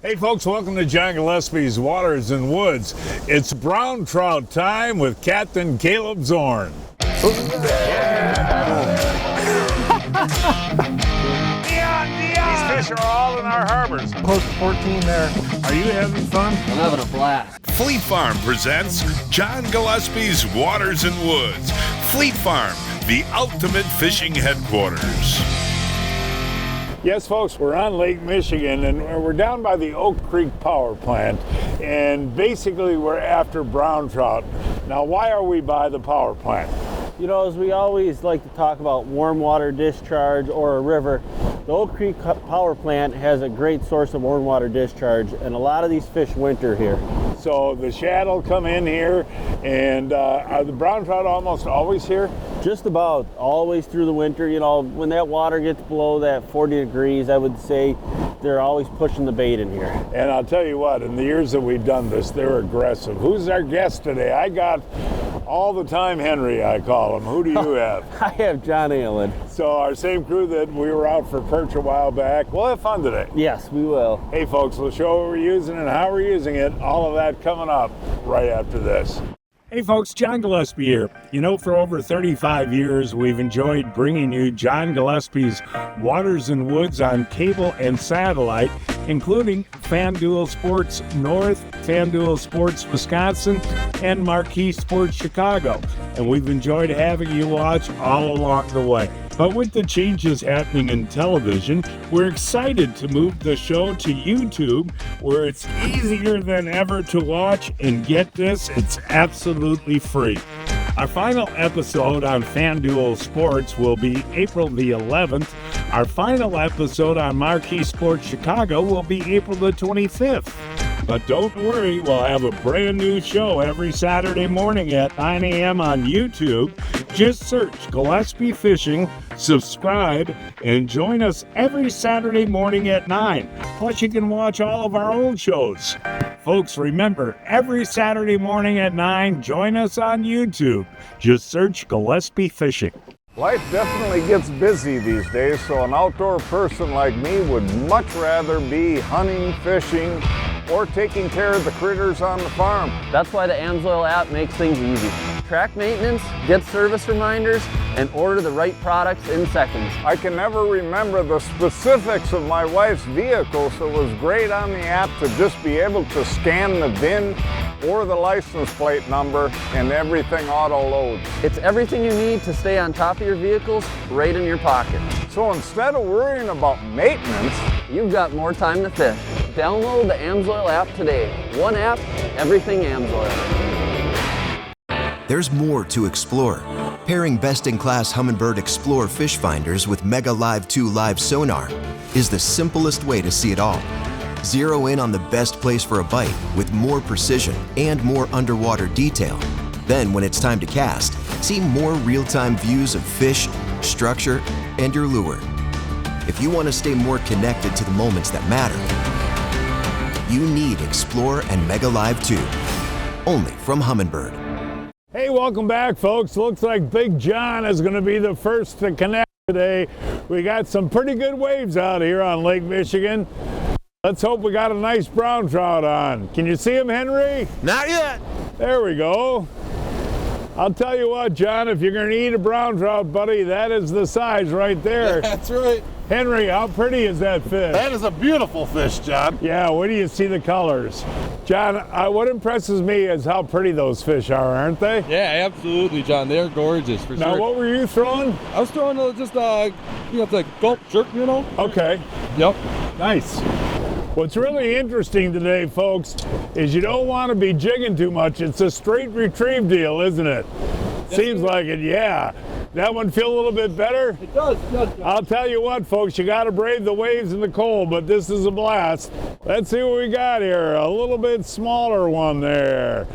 Hey folks, welcome to John Gillespie's Waters and Woods. It's brown trout time with Captain Caleb Zorn. These fish are all in our harbors. Close to 14 there. Are you having fun? I'm having a blast. Fleet Farm presents John Gillespie's Waters and Woods. Fleet Farm, the ultimate fishing headquarters. Yes, folks, we're on Lake Michigan, and we're down by the Oak Creek Power Plant, and basically we're after brown trout. Now, why are we by the power plant? You know, as we always like to talk about warm water discharge or a river, the Oak Creek Power Plant has a great source of warm water discharge, and a lot of these fish winter here. So the shad will come in here, and are the brown trout almost always here? Just about always through the winter. You know, when that water gets below that 40 degrees, I would say they're always pushing the bait in here. And I'll tell you what, in the years that we've done this, they're aggressive. Who's our guest today? I got all the time Henry, I call him. Who do you have? I have John Allen. So our same crew that we were out for perch a while back. We'll have fun today. Yes, we will. Hey folks, we'll show what we're using and how we're using it. All of that coming up right after this. Hey folks, John Gillespie here. You know, for over 35 years, we've enjoyed bringing you John Gillespie's Waters and Woods on cable and satellite, including FanDuel Sports North, FanDuel Sports Wisconsin, and Marquee Sports Chicago. And we've enjoyed having you watch all along the way. But with the changes happening in television, we're excited to move the show to YouTube, where it's easier than ever to watch, and get this, it's absolutely free. Our final episode on FanDuel Sports will be April the 11th. Our final episode on Marquee Sports Chicago will be April the 25th. But don't worry, we'll have a brand new show every Saturday morning at 9 a.m. on YouTube. Just search Gillespie Fishing, subscribe, and join us every Saturday morning at 9. Plus, you can watch all of our old shows. Folks, remember, every Saturday morning at 9, join us on YouTube. Just search Gillespie Fishing. Life definitely gets busy these days, so an outdoor person like me would much rather be hunting, fishing, or taking care of the critters on the farm. That's why the AMSOIL app makes things easy. Track maintenance, get service reminders, and order the right products in seconds. I can never remember the specifics of my wife's vehicle, so it was great on the app to just be able to scan the VIN or the license plate number, and everything auto-loads. It's everything you need to stay on top of your vehicles right in your pocket. So instead of worrying about maintenance, you've got more time to fish. Download the AMSOIL app today. One app, everything AMSOIL. There's more to explore. Pairing best-in-class Humminbird Explore fish finders with Mega Live 2 live sonar is the simplest way to see it all. Zero in on the best place for a bite with more precision and more underwater detail. Then, when it's time to cast, see more real-time views of fish, structure, and your lure. If you want to stay more connected to the moments that matter, you need Explore and Mega Live 2, only from Humminbird. Hey, welcome back, folks. Looks like Big John is going to be the first to connect today. We got some pretty good waves out here on Lake Michigan. Let's hope we got a nice brown trout on. Can you see him, Henry? Not yet. There we go. I'll tell you what, John, if you're going to eat a brown trout, buddy, that is the size right there. That's right. Henry, how pretty is that fish? That is a beautiful fish, John. Yeah, where do you see the colors? John, what impresses me is how pretty those fish are, aren't they? Yeah, absolutely, John. They're gorgeous, for now, sure. what were you throwing? I was throwing just, like gulp jerk, you know? Okay. Yep. Nice. What's really interesting today, folks, is you don't want to be jigging too much. It's a straight retrieve deal, isn't it? Seems like it, yeah. That one feel a little bit better? It does. I'll tell you what, folks, you got to brave the waves and the cold, but this is a blast. Let's see what we got here. A little bit smaller one there.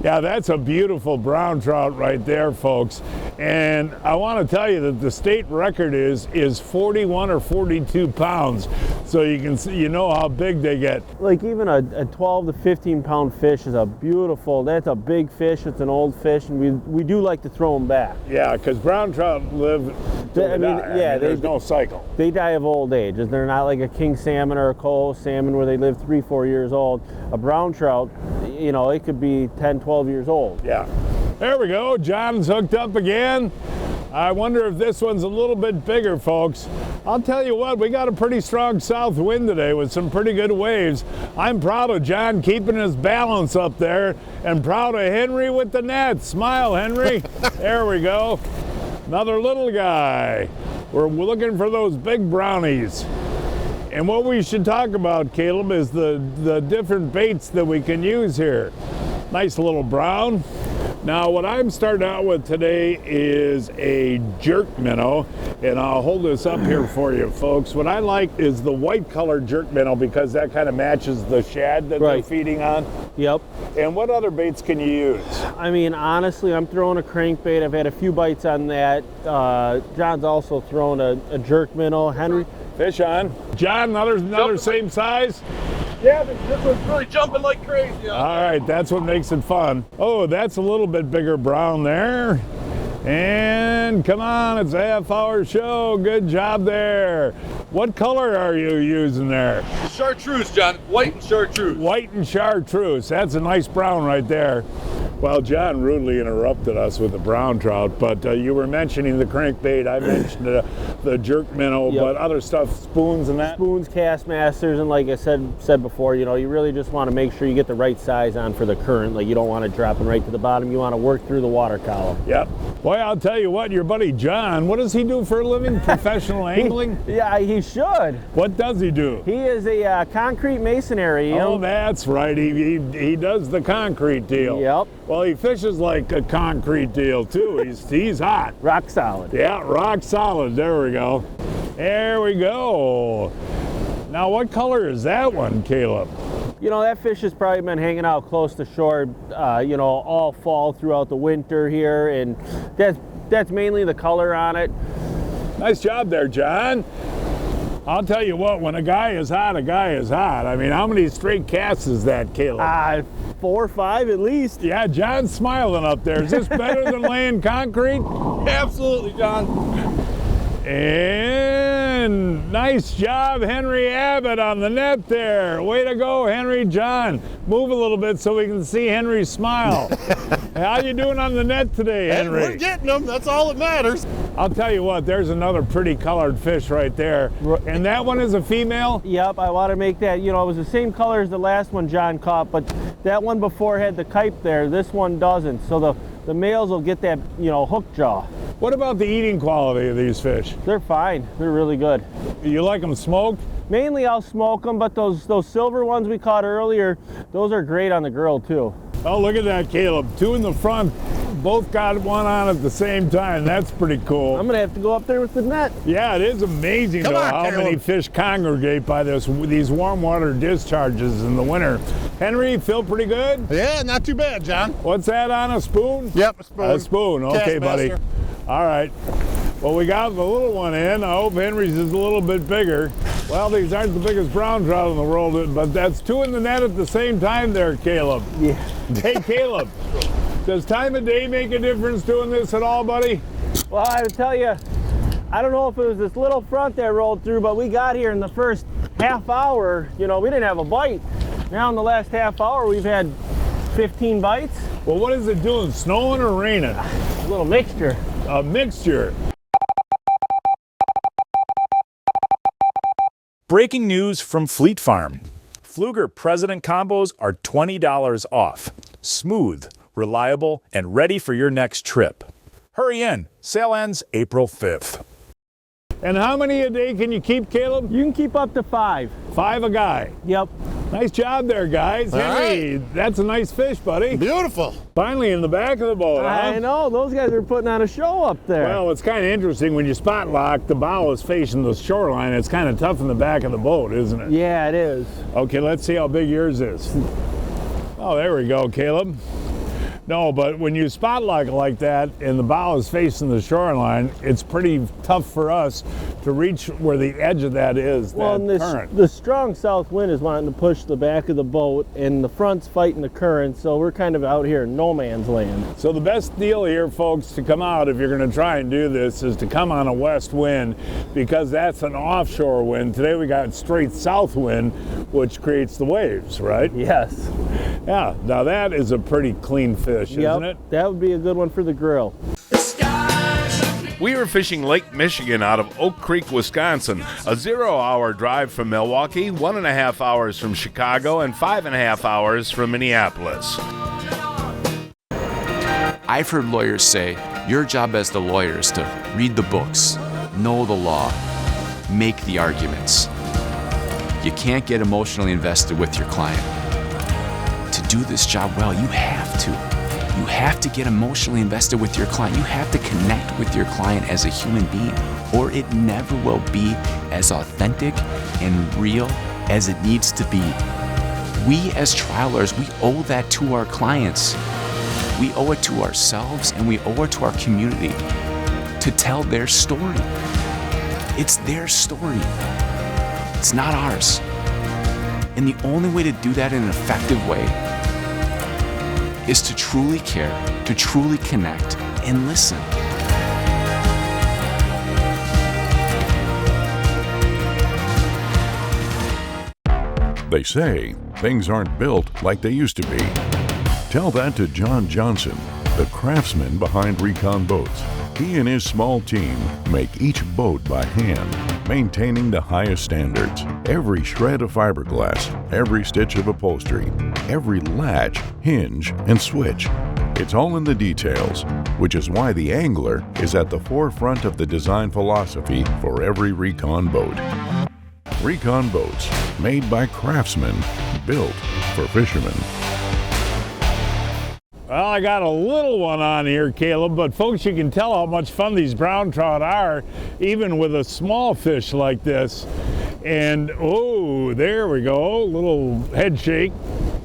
Yeah, that's a beautiful brown trout right there, folks. And I want to tell you that the state record is 41 or 42 pounds. So you can see, you know how big they get. Like even a 12 to 15 pound fish is that's a big fish. It's an old fish, and we do like to throw them back. Yeah, because brown trout live. There's no cycle. They die of old age. They're not like a king salmon or a coho salmon where they live 3-4 years old. A brown trout, you know, it could be 10, 12 years old. Yeah. There we go. John's hooked up again. I wonder if this one's a little bit bigger, folks. I'll tell you what, we got a pretty strong south wind today with some pretty good waves. I'm proud of John keeping his balance up there, and proud of Henry with the net. Smile, Henry. There we go. Another little guy. We're looking for those big brownies. And what we should talk about, Caleb, is the different baits that we can use here. Nice little brown. Now what I'm starting out with today is a jerk minnow, and I'll hold this up here for you folks. What I like is the white colored jerk minnow because that kind of matches the shad that they're feeding on. Yep. And what other baits can you use? I mean, honestly, I'm throwing a crankbait. I've had a few bites on that. John's also throwing a jerk minnow. Henry. Fish on. John, another same size? Yeah, this one's really jumping like crazy. All right, that's what makes it fun. Oh, that's a little bit bigger brown there. And come on, it's a half-hour show. Good job there. What color are you using there? Chartreuse, John. White and chartreuse. White and chartreuse. That's a nice brown right there. Well, John rudely interrupted us with the brown trout, but you were mentioning the crankbait. I mentioned the jerk minnow, but other stuff, spoons and that? Spoons, Kastmasters, and like I said before, you know, you really just want to make sure you get the right size on for the current. Like, you don't want it dropping right to the bottom. You want to work through the water column. Yep. Boy, I'll tell you what, your buddy John, what does he do for a living? Professional angling? Yeah, he should. What does he do? He is a concrete masonry. Oh, that's right. He does the concrete deal. Yep. Well, he fishes like a concrete deal too. He's hot. Rock solid. Yeah, rock solid. There we go. There we go. Now, what color is that one, Caleb? You know, that fish has probably been hanging out close to shore, you know, all fall throughout the winter here, and that's mainly the color on it. Nice job there, John. I'll tell you what, when a guy is hot, a guy is hot. I mean, how many straight casts is that, Caleb? 4 or 5 at least. Yeah, John's smiling up there. Is this better than laying concrete? Absolutely, John. And nice job, Henry Abbott on the net there. Way to go, Henry. John, move a little bit so we can see Henry's smile. How you doing on the net today, Henry? We're getting them. That's all that matters. I'll tell you what, there's another pretty colored fish right there. And that one is a female? Yep, I want to make that, you know, it was the same color as the last one John caught, but that one before had the kype there. This one doesn't. So the males will get that, you know, hook jaw. What about the eating quality of these fish? They're fine. They're really good. You like them smoked? Mainly I'll smoke them, but those silver ones we caught earlier, those are great on the grill too. Oh, look at that, Caleb. 2 in the front, both got one on at the same time. That's pretty cool. I'm gonna have to go up there with the net. Yeah, it is amazing though, how Caleb. many fish congregate by these warm water discharges in the winter. Henry, feel pretty good? Yeah, not too bad, John. What's that on a spoon? Yep, a spoon. A spoon, okay, buddy. Kastmaster. All right. Well, we got the little one in. I hope Henry's is a little bit bigger. Well, these aren't the biggest brown trout in the world, but that's 2 in the net at the same time there, Caleb. Yeah. Hey, Caleb, does time of day make a difference doing this at all, buddy? Well, I would tell you, I don't know if it was this little front that rolled through, but we got here in the first half hour, you know, we didn't have a bite. Now in the last half hour, we've had 15 bites. Well, what is it doing, snowing or raining? A little mixture. A mixture. Breaking news from Fleet Farm. Pfluger President combos are $20 off. Smooth, reliable, and ready for your next trip. Hurry in. Sale ends April 5th. And how many a day can you keep, Caleb? You can keep up to 5. 5 a guy. Yep. Nice job there, guys. All Henry, that's a nice fish, buddy. Beautiful. Finally in the back of the boat, huh? I know, those guys are putting on a show up there. Well, it's kind of interesting when you spot lock, the bow is facing the shoreline. It's kind of tough in the back of the boat, isn't it? Yeah, it is. Okay, let's see how big yours is. Oh, there we go, Caleb. No, but when you spot lock like that and the bow is facing the shoreline, it's pretty tough for us to reach where the edge of that is, well, that current. The strong south wind is wanting to push the back of the boat, and the front's fighting the current, so we're kind of out here in no man's land. So the best deal here, folks, to come out if you're going to try and do this is to come on a west wind, because that's an offshore wind. Today we got straight south wind, which creates the waves, right? Yes. Yeah, now that is a pretty clean fish, isn't it? That would be a good one for the grill. We are fishing Lake Michigan out of Oak Creek, Wisconsin, a 0-hour drive from Milwaukee, 1.5 hours from Chicago, and 5.5 hours from Minneapolis. I've heard lawyers say, your job as the lawyer is to read the books, know the law, make the arguments. You can't get emotionally invested with your client. To do this job well, you have to. You have to get emotionally invested with your client. You have to connect with your client as a human being, or it never will be as authentic and real as it needs to be. We as trial lawyers, we owe that to our clients. We owe it to ourselves, and we owe it to our community to tell their story. It's their story. It's not ours. And the only way to do that in an effective way is to truly care, to truly connect, and listen. They say things aren't built like they used to be. Tell that to John Johnson, the craftsman behind Recon Boats. He and his small team make each boat by hand, maintaining the highest standards. Every shred of fiberglass, every stitch of upholstery, every latch, hinge, and switch. It's all in the details, which is why the angler is at the forefront of the design philosophy for every Recon boat. Recon Boats, made by craftsmen, built for fishermen. Well, I got a little one on here, Caleb, but folks, you can tell how much fun these brown trout are, even with a small fish like this. And, oh, there we go, little head shake.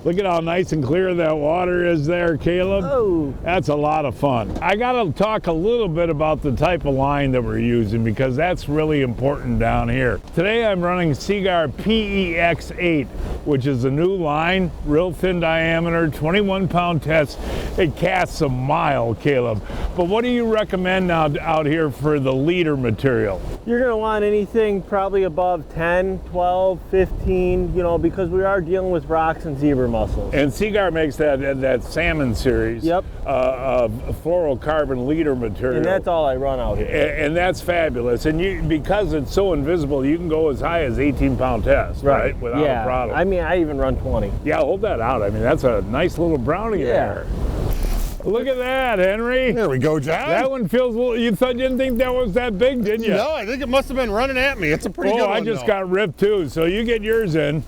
Look at how nice and clear that water is there, Caleb. Oh. That's a lot of fun. I gotta talk a little bit about the type of line that we're using, because that's really important down here. Today I'm running Seaguar PEX8, which is a new line, real thin diameter, 21-pound test. It casts a mile, Caleb. But what do you recommend now out here for the leader material? You're gonna want anything probably above 10, 12, 15, you know, because we are dealing with rocks and zebra mussels. And Seaguar makes that salmon series, yep, fluorocarbon leader material. And that's all I run out here. And that's fabulous. And because it's so invisible, you can go as high as 18-pound test, right? Without a problem. I mean, I even run 20. Yeah, hold that out. I mean, that's a nice little brownie there. Look at that, Henry. There we go, John. That one feels a little, you didn't think that was that big, did you? No, I think it must have been running at me. It's a pretty good one, I just got ripped too, so you get yours in.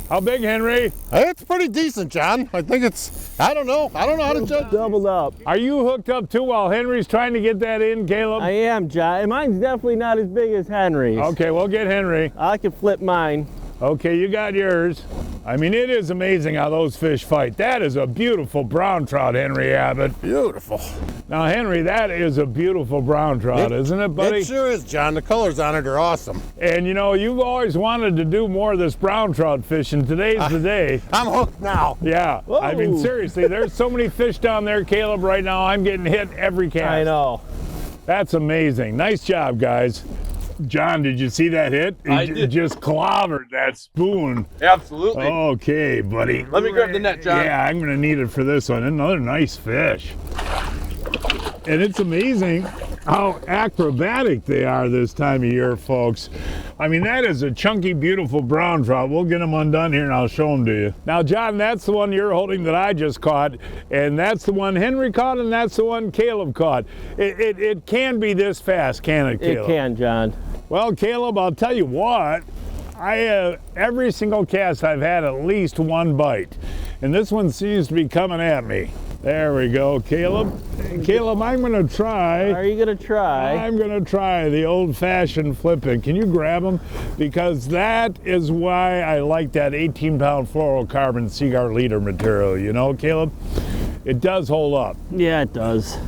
How big, Henry? It's pretty decent, John. I think it's, I don't know how to judge. Doubled up. Are you hooked up too while Henry's trying to get that in, Caleb? I am, John. Mine's definitely not as big as Henry's. Okay, we'll get Henry. I can flip mine. Okay, you got yours. I mean, it is amazing how those fish fight. That is a beautiful brown trout, Henry Abbott. Beautiful. Now, Henry, that is a beautiful brown trout, isn't it, buddy? It sure is, John. The colors on it are awesome. And, you know, you've always wanted to do more of this brown trout fishing. Today's the day. I'm hooked now. Yeah. Whoa. I mean, seriously, there's so many fish down there, Caleb, right now. I'm getting hit every cast. I know. That's amazing. Nice job, guys. John, did you see that hit? I did. Just clobbered that spoon. Absolutely. Okay, buddy. Let me grab the net, John. Yeah, I'm going to need it for this one. Another nice fish. And it's amazing how acrobatic they are this time of year, folks. I mean, that is a chunky, beautiful brown trout. We'll get them undone here and I'll show them to you. Now, John, that's the one you're holding that I just caught, and that's the one Henry caught, and that's the one Caleb caught. It can be this fast, can it, Caleb? It can, John. Well, Caleb, I'll tell you what. Every single cast I've had at least one bite, and this one seems to be coming at me. There we go, Caleb. Caleb, I'm going to try. Are you going to try? I'm going to try the old-fashioned flipping. Can you grab them? Because that is why I like that 18-pound fluorocarbon Seaguar leader material, you know, Caleb? It does hold up. Yeah, it does.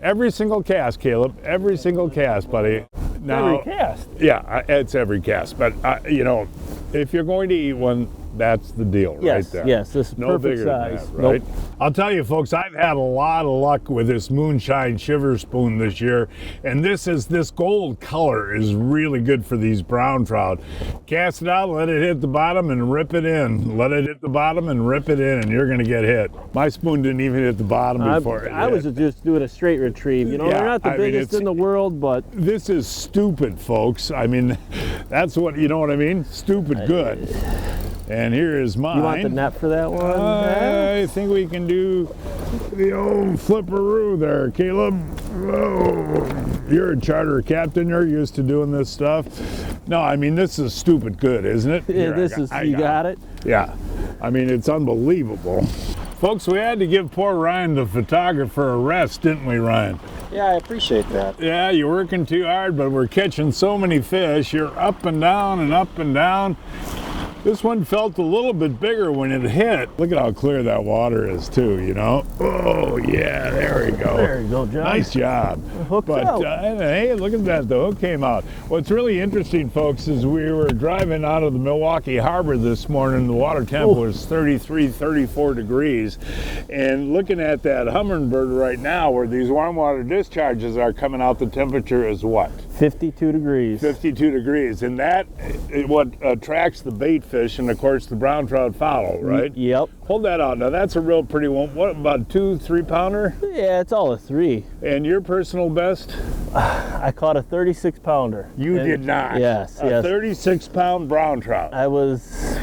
Every single cast, Caleb. Every single cast, buddy. Now, Every cast. Yeah, it's every cast. But, you know, if you're going to eat one, that's the deal right there. Yes, this is no perfect bigger size. than that, right? Nope. I'll tell you, folks, I've had a lot of luck with this Moonshine Shiver Spoon this year, and this gold color is really good for these brown trout. Cast it out, let it hit the bottom, and rip it in. Let it hit the bottom and rip it in, and you're going to get hit. My spoon didn't even hit the bottom before it hit. I was just doing a straight retrieve. You know, they're not the biggest in the world, but this is stupid, folks. I mean, that's what, you know what I mean? Stupid good. And here is mine. You want the net for that one? I think we can do the old flipperoo there, Caleb. Oh, you're a charter captain. You're used to doing this stuff. No, I mean, this is stupid good, isn't it? Yeah, You got it? Yeah. I mean, it's unbelievable. Folks, we had to give poor Ryan, the photographer, a rest, didn't we, Ryan? Yeah, I appreciate that. Yeah, you're working too hard, but we're catching so many fish. You're up and down and up and down. This one felt a little bit bigger when it hit. Look at how clear that water is too, you know? Oh yeah, there we go. There you go, John. Nice job. Hooked out. Hey, look at that, the hook came out. What's really interesting, folks, is we were driving out of the Milwaukee Harbor this morning. The water temp was 33, 34 degrees. And looking at that hummingbird right now, where these warm water discharges are coming out, the temperature is what? 52 degrees. 52 degrees. And that what attracts the bait fish, and of course the brown trout follow, right? Yep. Hold that out. Now that's a real pretty one. What, about 2-3 pounder? Yeah, it's all a 3. And your personal best? I caught a 36 pounder. You did not? Yes, a 36 pound brown trout. I was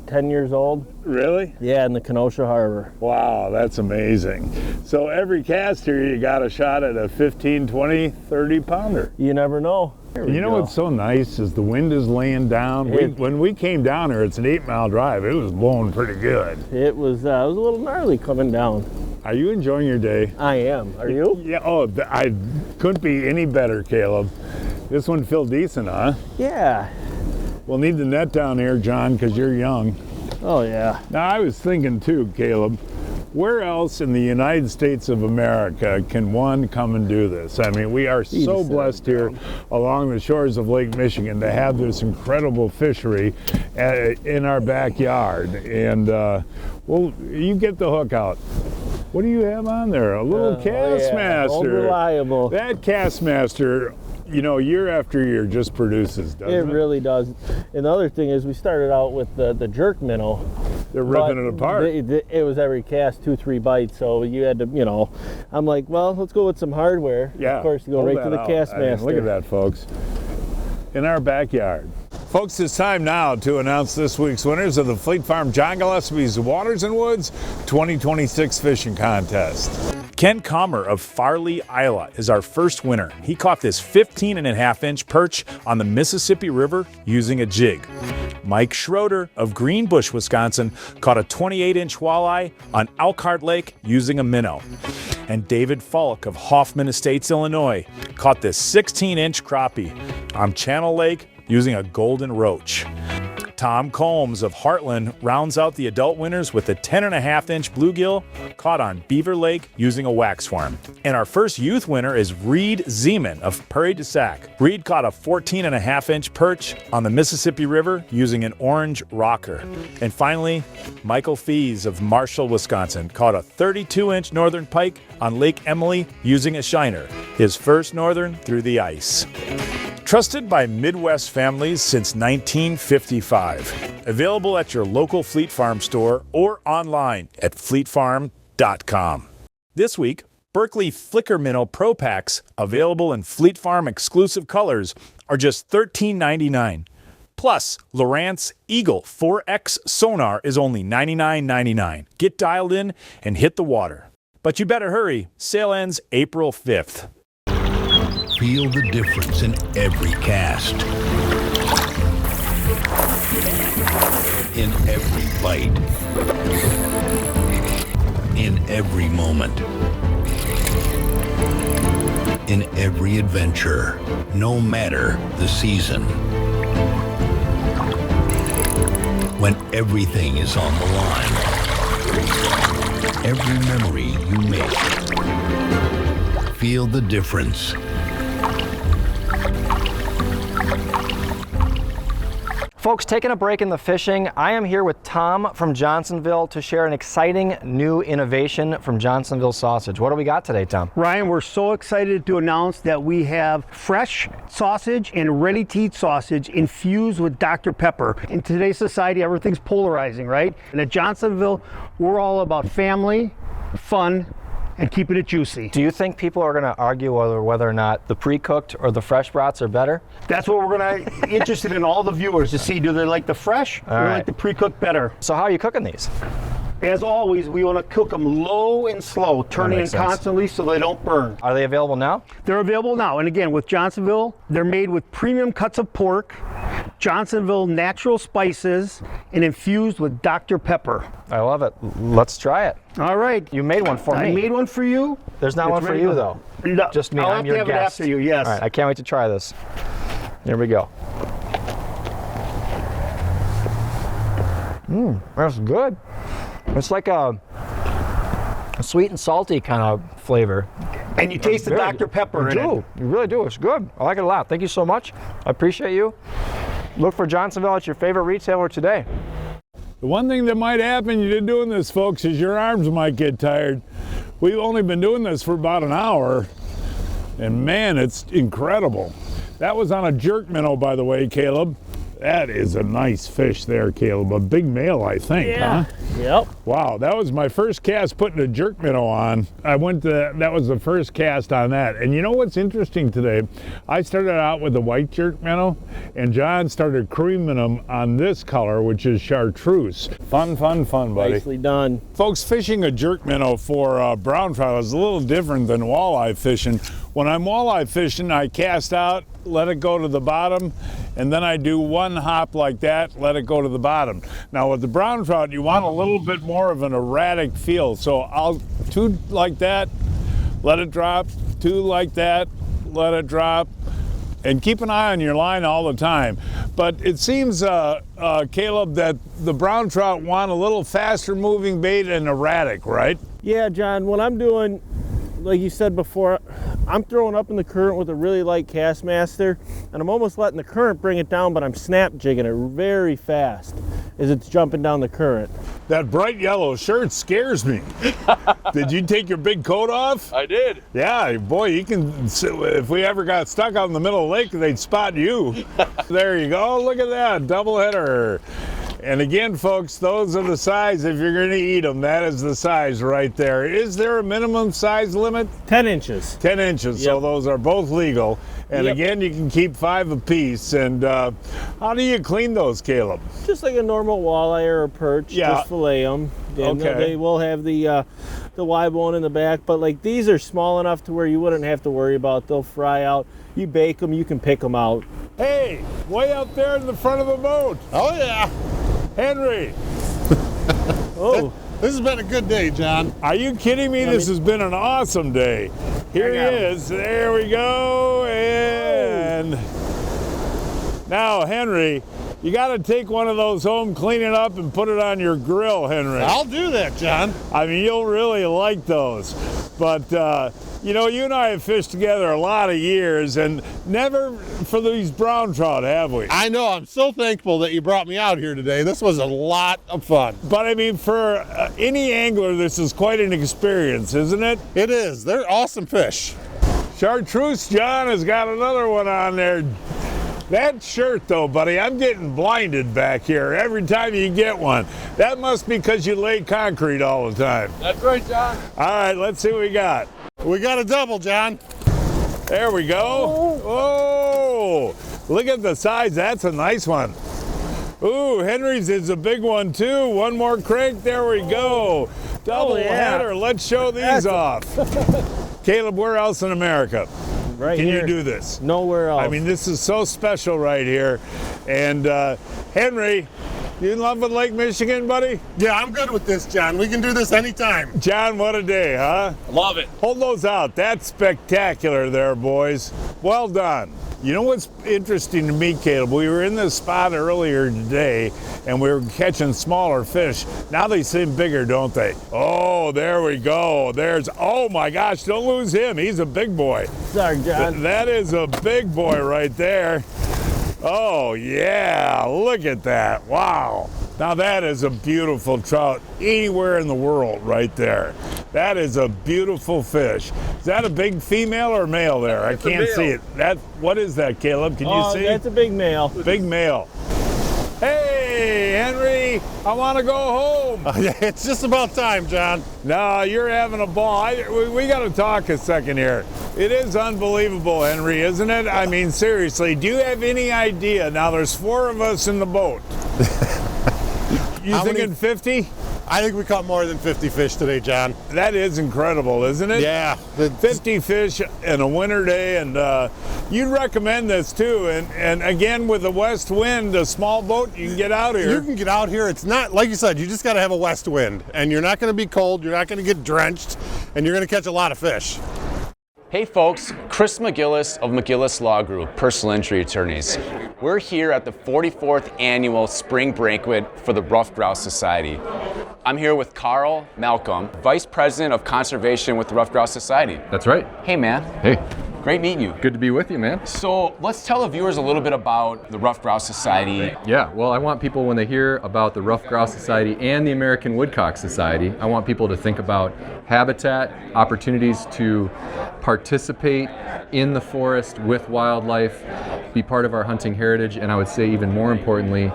10 years old. Really? Yeah, in the Kenosha Harbor. Wow, that's amazing. So every cast here you got a shot at a 15, 20, 30 pounder. You never know. You know what's so nice is the wind is laying down. When we came down here, it's an 8-mile drive. It was blowing pretty good. It was a little gnarly coming down. Are you enjoying your day? I am. Are you? Yeah. Oh, I couldn't be any better, Caleb. This one feel decent, huh? Yeah. We'll need the net down here, John, because you're young. Oh, yeah. Now, I was thinking too, Caleb, where else in the United States of America can one come and do this? I mean, we are so blessed here along the shores of Lake Michigan to have this incredible fishery in our backyard. And, well, you get the hook out. What do you have on there? A little Kastmaster. Old reliable. That Kastmaster, you know, year after year just produces, doesn't it? It really does. And the other thing is we started out with the jerk minnow. They're ripping it apart. It was every cast 2-3 bites, so you had to, you know, I'm like, well, let's go with some hardware. Yeah. Of course, you go right to the Kastmaster. Look at that, folks. In our backyard. Folks, it's time now to announce this week's winners of the Fleet Farm John Gillespie's Waters and Woods 2026 Fishing Contest. Ken Comer of Farley, Iowa is our first winner. He caught this 15.5-inch perch on the Mississippi River using a jig. Mike Schroeder of Greenbush, Wisconsin caught a 28-inch walleye on Elkhart Lake using a minnow. And David Falk of Hoffman Estates, Illinois caught this 16-inch crappie on Channel Lake using a golden roach. Tom Combs of Heartland rounds out the adult winners with a 10.5-inch bluegill caught on Beaver Lake using a wax worm. And our first youth winner is Reed Zeman of Prairie du Sac. Reed caught a 14.5-inch perch on the Mississippi River using an orange rocker. And finally, Michael Fees of Marshall, Wisconsin caught a 32-inch northern pike on Lake Emily using a shiner, his first northern through the ice. Trusted by Midwest families since 1955. Available at your local Fleet Farm store or online at fleetfarm.com. This week, Berkeley Flicker Minnow Pro Packs, available in Fleet Farm exclusive colors, are just $13.99. Plus, Lowrance Eagle 4X sonar is only $99.99. Get dialed in and hit the water. But you better hurry. Sale ends April 5th. Feel the difference in every cast, in every bite, in every moment, in every adventure, no matter the season. When everything is on the line, every memory you make. Feel the difference. Folks, taking a break in the fishing, I am here with Tom from Johnsonville to share an exciting new innovation from Johnsonville Sausage. What do we got today, Tom? Ryan, we're so excited to announce that we have fresh sausage and ready-to-eat sausage infused with Dr. Pepper. In today's society, everything's polarizing, right? And at Johnsonville, we're all about family, fun, and keeping it juicy. Do you think people are going to argue whether or not the pre-cooked or the fresh brats are better? That's what we're going to interested in all the viewers to see. Do they like the fresh or like the pre-cooked better? So how are you cooking these? As always, we want to cook them low and slow, turning them constantly so they don't burn. Are they available now? They're available now. And again, with Johnsonville, they're made with premium cuts of pork, Johnsonville natural spices, and infused with Dr. Pepper. I love it. Let's try it. All right. You made one for me. I made one for you. There's not one for you, though. No, just me. I'll I'm have your to have guest. it after you, yes. All right, I can't wait to try this. Here we go. That's good. It's like a sweet and salty kind of flavor. And you taste the Dr. Pepper in it. You really do. It's good. I like it a lot. Thank you so much. I appreciate you. Look for Johnsonville at your favorite retailer today. The one thing that might happen you doing this, folks, is your arms might get tired. We've only been doing this for about an hour, and man, it's incredible. That was on a jerk minnow, by the way, Caleb. That is a nice fish there, Caleb. A big male, I think, huh? Yep. Wow, that was my first cast putting a jerk minnow on. That was the first cast on that. And you know what's interesting today? I started out with a white jerk minnow, and John started creaming them on this color, which is chartreuse. Fun, fun, fun, buddy. Nicely done. Folks, fishing a jerk minnow for brown trout is a little different than walleye fishing. When I'm walleye fishing, I cast out, let it go to the bottom, and then I do one hop like that, let it go to the bottom. Now with the brown trout, you want a little bit more of an erratic feel. So I'll two like that, let it drop, two like that, let it drop, and keep an eye on your line all the time. But it seems, Caleb, that the brown trout want a little faster moving bait and erratic, right? Yeah, John, what I'm doing, like you said before, I'm throwing up in the current with a really light Kastmaster, and I'm almost letting the current bring it down, but I'm snap jigging it very fast as it's jumping down the current. That bright yellow shirt scares me. Did you take your big coat off? I did. Yeah, boy, you can, if we ever got stuck out in the middle of the lake, they'd spot you. There you go, look at that, double header. And again, folks, those are the size. If you're going to eat them, that is the size right there. Is there a minimum size limit? 10 inches. 10 inches, Yep. so those are both legal. And Yep. again, you can keep 5 apiece. And how do you clean those, Caleb? Just like a normal walleye or a perch, Yeah. just fillet them. And Okay. they will have the Y bone in the back, but like these are small enough to where you wouldn't have to worry about. They'll fry out. You bake them, you can pick them out. Hey, way out there in the front of the boat. Oh, yeah. Henry. Oh. This has been a good day, John. Are you kidding me? This has been an awesome day. Here he is. There we go. And now, Henry, you got to take one of those home, clean it up, and put it on your grill, Henry. I'll do that, John. I mean, you'll really like those. But, you know, you and I have fished together a lot of years, and never for these brown trout, have we? I know. I'm so thankful that you brought me out here today. This was a lot of fun. But, I mean, for any angler, this is quite an experience, isn't it? It is. They're awesome fish. Chartreuse John has got another one on there. That shirt, though, buddy, I'm getting blinded back here every time you get one. That must be because you lay concrete all the time. That's right, John. All right, let's see what we got. We got a double, John. There we go. Oh, look at the size. That's a nice one. Ooh, Henry's is a big one, too. One more crank. There we go. Double header. Let's show these off. Caleb, where else in America Right can here. you do this? Nowhere else. I mean, this is so special right here. And Henry, you in love with Lake Michigan, buddy? Yeah, I'm good with this, John. We can do this anytime. John, what a day, huh? Love it. Hold those out. That's spectacular there, boys. Well done. You know what's interesting to me, Caleb? We were in this spot earlier today and we were catching smaller fish. Now they seem bigger, don't they? Oh, there we go. Oh my gosh, don't lose him. He's a big boy. Sorry, John. That is a big boy right there. Oh yeah, look at that. Wow. Now that is a beautiful trout anywhere in the world right there. That is a beautiful fish. Is that a big female or male there? I can't see it. What is that, Caleb? Can you see? That's a big male. Big male. Hey, Henry, I want to go home. It's just about time, John. No, you're having a ball. We got to talk a second here. It is unbelievable, Henry, isn't it? I mean, seriously, do you have any idea? Now, there's 4 of us in the boat. You thinking 50? I think we caught more than 50 fish today, John. That is incredible, isn't it? Yeah. 50 fish in a winter day, and you'd recommend this too. And again, with the west wind, a small boat, you can get out here. You can get out here. It's not, like you said, you just got to have a west wind. And you're not going to be cold, you're not going to get drenched, and you're going to catch a lot of fish. Hey folks, Chris McGillis of McGillis Law Group, personal injury attorneys. We're here at the 44th annual spring banquet for the Rough Grouse Society. I'm here with Carl Malcolm, Vice President of Conservation with the Rough Grouse Society. That's right. Hey man. Hey. Great meeting you. Good to be with you, man. So let's tell the viewers a little bit about the Rough Grouse Society. Yeah, well, I want people, when they hear about the Rough Grouse Society and the American Woodcock Society, I want people to think about habitat, opportunities to participate in the forest with wildlife, be part of our hunting heritage, and I would say even more importantly,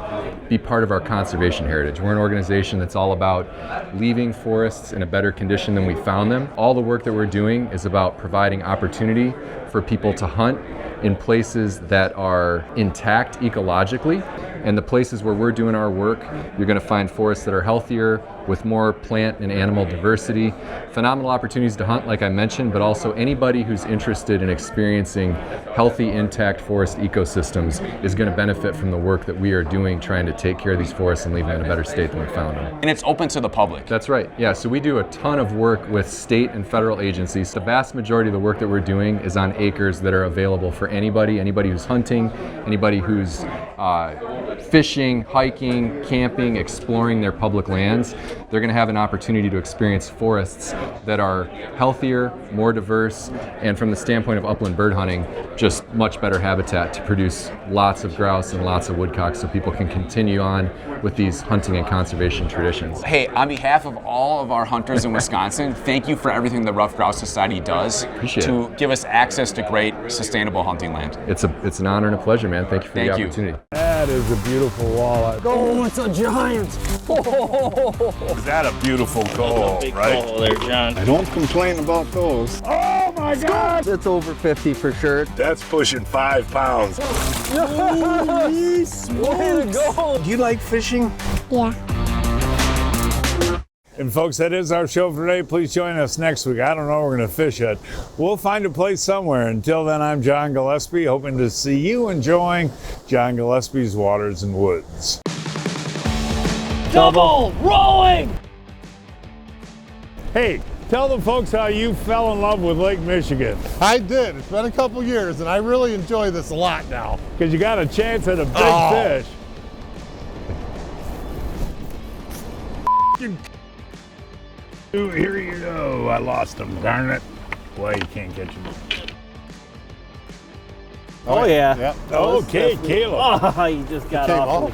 be part of our conservation heritage. We're an organization that's all about leaving forests in a better condition than we found them. All the work that we're doing is about providing opportunity for people to hunt in places that are intact ecologically. And the places where we're doing our work, you're going to find forests that are healthier, with more plant and animal diversity. Phenomenal opportunities to hunt, like I mentioned, but also anybody who's interested in experiencing healthy, intact forest ecosystems is going to benefit from the work that we are doing, trying to take care of these forests and leave them in a better state than we found them. And it's open to the public. That's right. Yeah, so we do a ton of work with state and federal agencies. The vast majority of the work that we're doing is on acres that are available for anybody who's hunting, anybody who's fishing, hiking, camping, exploring their public lands. They're going to have an opportunity to experience forests that are healthier, more diverse, and from the standpoint of upland bird hunting, just much better habitat to produce lots of grouse and lots of woodcock so people can continue on with these hunting and conservation traditions. Hey, on behalf of all of our hunters in Wisconsin, thank you for everything the Rough Grouse Society does to give us access to great, sustainable hunting land. It's an honor and a pleasure, man. Thank you for the opportunity. That is a beautiful walleye. Oh, it's a giant. Is that a beautiful coal, right? Coal there, John. I don't complain about those. Oh my God! It's over 50 for sure. That's pushing 5 pounds. Holy smokes! Way to go! Do you like fishing? Yeah. And folks, that is our show for today. Please join us next week. I don't know where we're going to fish at. We'll find a place somewhere. Until then, I'm John Gillespie, hoping to see you enjoying John Gillespie's Waters and Woods. Double rolling! Hey, tell the folks how you fell in love with Lake Michigan. I did. It's been a couple years, and I really enjoy this a lot now. Because you got a chance at a big fish. Ooh, here you go. I lost him, darn it. Boy, you can't catch him. Oh, yeah. Yep. Okay, Caleb. Oh, you just got off.